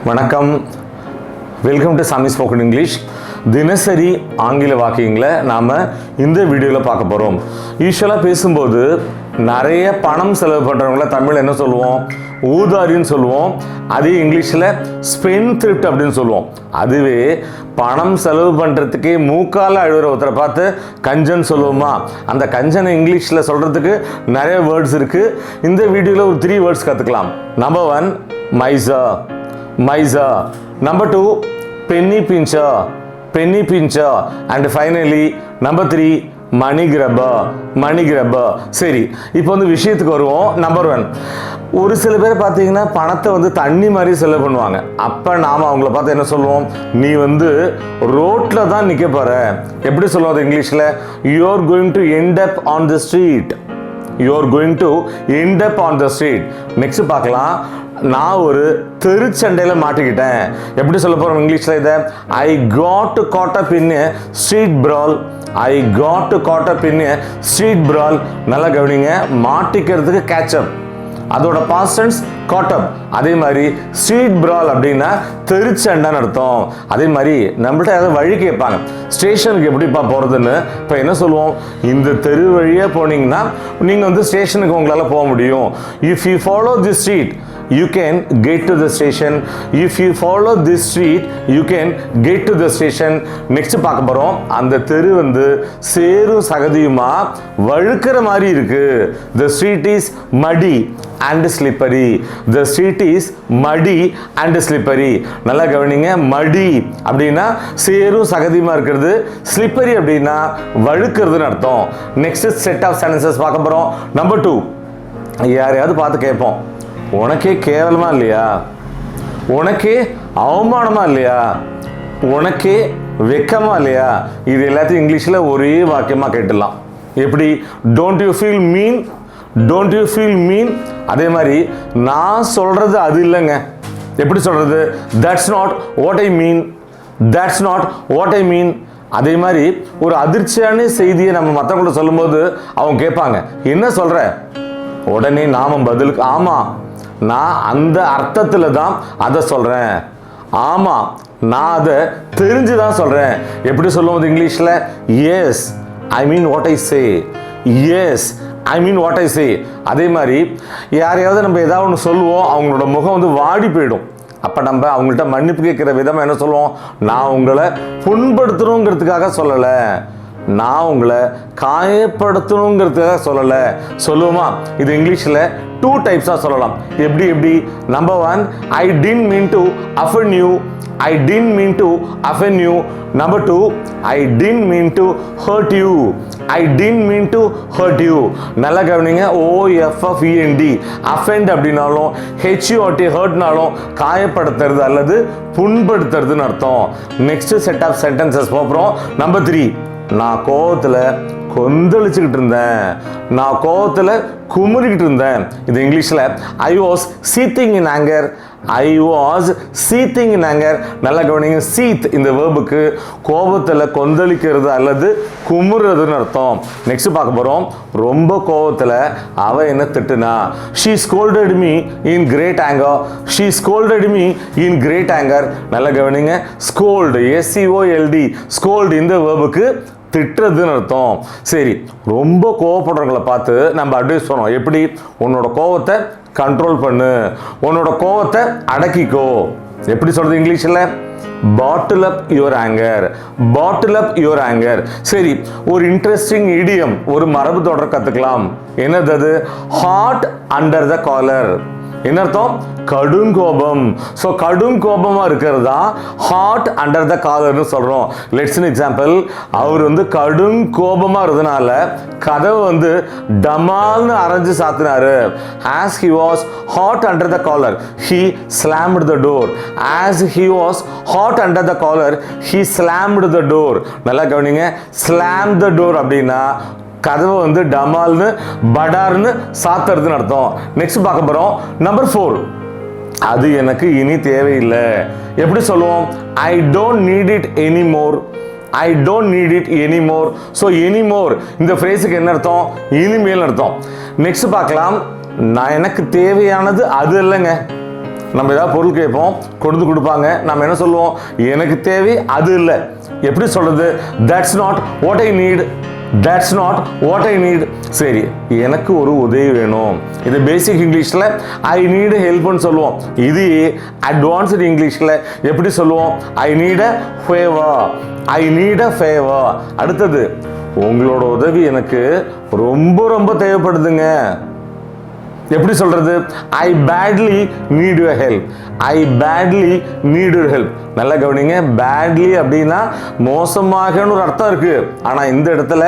வணக்கம், welcome to சாமி spoken English. தினசரி ஆங்கில வாக்கியங்களை நாம் இந்த வீடியோவில் பார்க்க போகிறோம். யூஸ்வலாக பேசும்போது நிறைய பணம் செலவு பண்ணுறவங்கள தமிழ் என்ன சொல்லுவோம்? ஊதாரின்னு சொல்லுவோம். அதே இங்கிலீஷில் ஸ்பென்த்ரிஃப்ட் அப்படின்னு சொல்லுவோம். அதுவே பணம் செலவு பண்ணுறதுக்கே மூக்கால அழுகிற ஒருத்தரை பார்த்து கஞ்சன் சொல்லுவோமா? அந்த கஞ்சனை இங்கிலீஷில் சொல்கிறதுக்கு நிறைய வேர்ட்ஸ் இருக்குது. இந்த வீடியோவில் ஒரு 3 வேர்ட்ஸ் கற்றுக்கலாம். Number 1 Mieza, Mieza. Number 2 penny pincher, penny pincher. And finally number 3 money grabber, money grabber. சரி, இப்போ வந்து விஷயத்துக்கு வருவோம். நம்பர் 1, ஒரு சில பேர் பார்த்தீங்கன்னா பணத்தை வந்து தண்ணி மாதிரி செலவு பண்ணுவாங்க. அப்போ நாம் அவங்கள பார்த்து என்ன சொல்லுவோம்? நீ வந்து ரோட்டில் தான் நிற்க போகிற. எப்படி சொல்லுவோம் அது இங்கிலீஷில்? You are going to end up on the street. You are going to end up on the street. Next பார்க்கலாம். நான் ஒரு தெருச்சண்டையில் மாட்டிக்கிட்டேன். எப்படி சொல்ல போகிறோம் இங்கிலீஷில் இதை? I got got up in a street brawl. I got got up in a street brawl. நல்லா கவனிங்க, மாட்டிக்கிறதுக்கு கேட்சப், அதோட பாஸ்ட் டென்ஸ் காட் அப். அதே மாதிரி ஸ்ட்ரீட் பிரால் அப்படின்னா தெருச்சண்டைன்னு அர்த்தம். அதே மாதிரி நம்மள்ட்ட ஏதாவது வழி கேட்பாங்க, ஸ்டேஷனுக்கு எப்படிப்பா போகிறதுன்னு. இப்போ என்ன சொல்லுவோம்? இந்த தெரு வழியாக போனீங்கன்னா நீங்கள் வந்து ஸ்டேஷனுக்கு உங்களால் போக முடியும். If you follow the street you can get to the station. If you follow this street you can get to the station. next பார்க்க போறோம். அந்த தெரு வந்து சேரும் சகதியுமா வழுக்கிற மாதிரி இருக்கு. the street is muddy and slippery. the street is muddy and slippery. நல்லா கவனிங்க, muddy அப்படின்னா சேரும் சகதியுமா இருக்கிறது, slippery அப்படின்னா வழுக்கிறதுன்னு அர்த்தம். next set of sentences பார்க்க போறோம். நம்பர் 2, யாரையாவது பார்த்து கேட்போம், உனக்கே கேவலமா இல்லையா? உனக்கே அவமானமா இல்லையா? உனக்கே வெக்கமா இல்லையா? இது எல்லாத்தையும் இங்கிலீஷில் ஒரே வாக்கியமாக கேட்டுடலாம். எப்படி? Don't you feel mean, don't you feel mean. அதே மாதிரி நான் சொல்றது அது இல்லைங்க. எப்படி சொல்றது? That's not what I mean, that's not what I mean. அதே மாதிரி ஒரு அதிர்ச்சியான செய்தியை நம்ம மற்றவங்கள்ட்ட சொல்லும்போது அவங்க கேட்பாங்க, என்ன சொல்ற? உடனே நாம பதிலுக்கு ஆமாம், நான் அந்த அர்த்தத்தில் தான் அதை சொல்கிறேன், ஆமாம் நான் அதை தெரிஞ்சு தான் சொல்கிறேன். எப்படி சொல்லுவோம் இங்கிலீஷில்? Yes I mean what I say, yes I mean what I say. அதே மாதிரி யாரையாவது நம்ம ஏதாவது ஒன்று சொல்லுவோம், அவங்களோட முகம் வந்து வாடி போயிடும். அப்போ நம்ம அவங்கள்ட்ட மன்னிப்பு கேட்குற விதமாக என்ன சொல்லுவோம்? நான் உங்களை புண்படுத்தணுங்கிறதுக்காக சொல்லலை, நான் உங்களை காயப்படுத்தணுங்கிறதுக்காக சொல்லலை சொல்லுவோமா? இது இங்கிலீஷில் 2 டைப்ஸாக சொல்லலாம். எப்படி? Number 1, I didn't mean to offend you, I didn't mean to offend you. Number 2, I didn't mean to hurt you, I didn't mean to hurt you. நல்லா கவனிங்க, OFFEND அஃபெண்ட் அப்படின்னாலும் HURT ஹர்ட்னாலும் காயப்படுத்துறது அல்லது புண்படுத்துறதுன்னு அர்த்தம். நெக்ஸ்ட் செட் ஆஃப் சென்டென்சஸ் போகிறோம். Number 3, நான் கோவத்தில் கொந்தளிச்சுக்கிட்டு இருந்தேன், நான் கோவத்தில் குமுறிக்கிட்டு இருந்தேன். இது இங்கிலீஷில் I was seething in anger, I was seething in anger. நல்லா கவனிங்க, சீத் இந்த வேர்புக்கு கோபத்தில் கொந்தளிக்கிறது அல்லது குமுறுறதுன்னு அர்த்தம். நெக்ஸ்ட் பார்க்க போகிறோம். ரொம்ப கோபத்தில் அவ என்ன திட்டுனா, she scolded me in great anger, she scolded me in great anger. நல்லா கவனிங்க, ஸ்கோல்டு SCOLD, ஸ்கோல்டு இந்த வேர்புக்கு திட்டுறதுன்னு அர்த்தம். சரி, ரொம்ப கோவப்படுறவங்களை பார்த்து நம்ம அட்வைஸ் பண்ணுவோம். எப்படி? உன்னோட கோவத்தை கண்ட்ரோல் பண்ணு, உன்னோட கோவத்தை அடக்கிக்கோ. எப்படி சொல்றது இங்கிலீஷில்? Bottle up your anger, bottle up your anger. சரி, ஒரு இன்ட்ரெஸ்டிங் இடியம், ஒரு மரபு தொடர் கற்றுக்கலாம். என்னது அது? Hot under the collar. என்ன அர்த்தம்? கடும் கோபம். ஸோ கடும் கோபமாக இருக்கிறது தான் ஹாட் அண்டர் த காலர்னு சொல்கிறோம். Let's an example. அவர் வந்து கடும் கோபமாக இருந்ததுனால கதவை வந்து டமால்னு அரைஞ்சு சாத்தினாரு. as he was hot under the collar he slammed the door, as he was hot under the collar he slammed the door. நல்லா கவனிங்க, slam the door அப்படின்னா கதவை வந்து டமால்னு படார்னு சாத்துறதுன்னு அர்த்தம். நெக்ஸ்ட் பார்க்க போகிறோம். நம்பர் 4, அது எனக்கு இனி தேவையில்லை. எப்படி சொல்லுவோம்? I don't need it anymore, I don't need it anymore. So anymore இந்த ஃப்ரேஸுக்கு என்ன அர்த்தம்? இனிமேல் அர்த்தம். நெக்ஸ்ட் பார்க்கலாம். நான் எனக்கு தேவையானது அது இல்லைங்க, நம்ம ஏதாவது பொருள் கேட்போம், கொண்டு கொடுப்பாங்க. நம்ம என்ன சொல்லுவோம்? எனக்கு தேவை அது இல்லை. எப்படி சொல்றது? That's not what I need, that's not what I need. சரி, எனக்கு ஒரு உதவி வேணும். இது பேசிக் இங்கிலீஷில் ஐ நீட் ஹெல்ப்னு சொல்லுவோம். இது அட்வான்ஸ்டு இங்கிலீஷில் எப்படி சொல்லுவோம்? I need a favour, I need a favour. அடுத்தது, உங்களோட உதவி எனக்கு ரொம்ப ரொம்ப தேவைப்படுதுங்க. எப்படி சொல்றது? ஐ badly need your help, I badly need your help. நல்லா கவனிங்க, பேட்லி அப்படின்னா மோசமாகன்னு ஒரு அர்த்தம் இருக்கு. ஆனா இந்த இடத்துல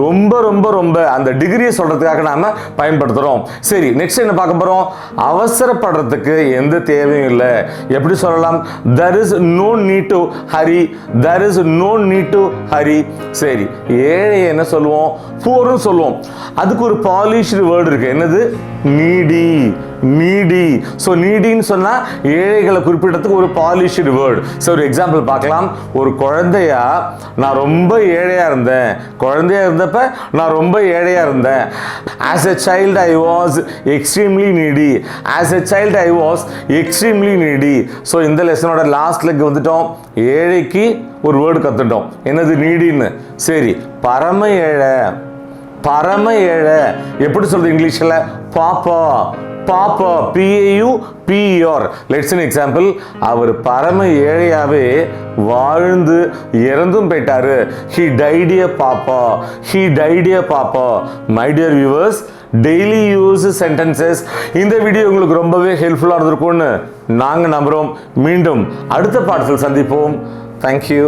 ரொம்ப ரொம்ப ரொம்ப அந்த டிகிரியை சொல்றதுக்காக நாம பயன்படுத்துறோம். சரி, நெக்ஸ்ட் என்ன பார்க்க போறோம்? அவசரப்படுறதுக்கு எந்த தேவையும் இல்லை. எப்படி சொல்லலாம்? there is no need to hurry, there is no need to hurry. சரி, ஏழை என்ன சொல்லுவோம்? poorன்னு சொல்லுவோம். அதுக்கு ஒரு பாலிஷ்டு வேர்டு இருக்கு. என்னது? நீடி, நீடி. ஸோ நீடின்னு சொன்னா ஏழைகளை குறிப்பிடறதுக்கு ஒரு பாலிஷ்டு வேர்டு. ஸோ ஒரு எக்ஸாம்பிள் பார்க்கலாம். ஒரு குழந்தையா நான் ரொம்ப ஏழையா இருந்தேன், குழந்தையா இருந்தப்ப நான் ரொம்ப ஏழையா இருந்தேன். as a child I was extremely needy, as a child I was extremely needy. So இந்த லெசனோட லாஸ்ட் லெக் வந்துட்டோம். ஏழைக்கு ஒரு வேர்டு கத்துட்டோம். என்னது? நீடின்னு. சரி, பரம ஏழை, பரம ஏழை எப்படி சொல்றது இங்கிலீஷ்ல? Pauper, pauper, PAUPER. Let's an example. அவர் பரம ஏழையாவே வாழ்ந்து இறந்தும் போயிட்டாரு. he died a papa, he died a papa. my dear viewers, daily use sentences இந்த வீடியோ உங்களுக்கு ரொம்பவே ஹெல்ப்ஃபுல்லாக இருந்திருக்கும்னு நாங்கள் நம்புகிறோம். மீண்டும் அடுத்த பாடத்தில் சந்திப்போம். தேங்க்யூ.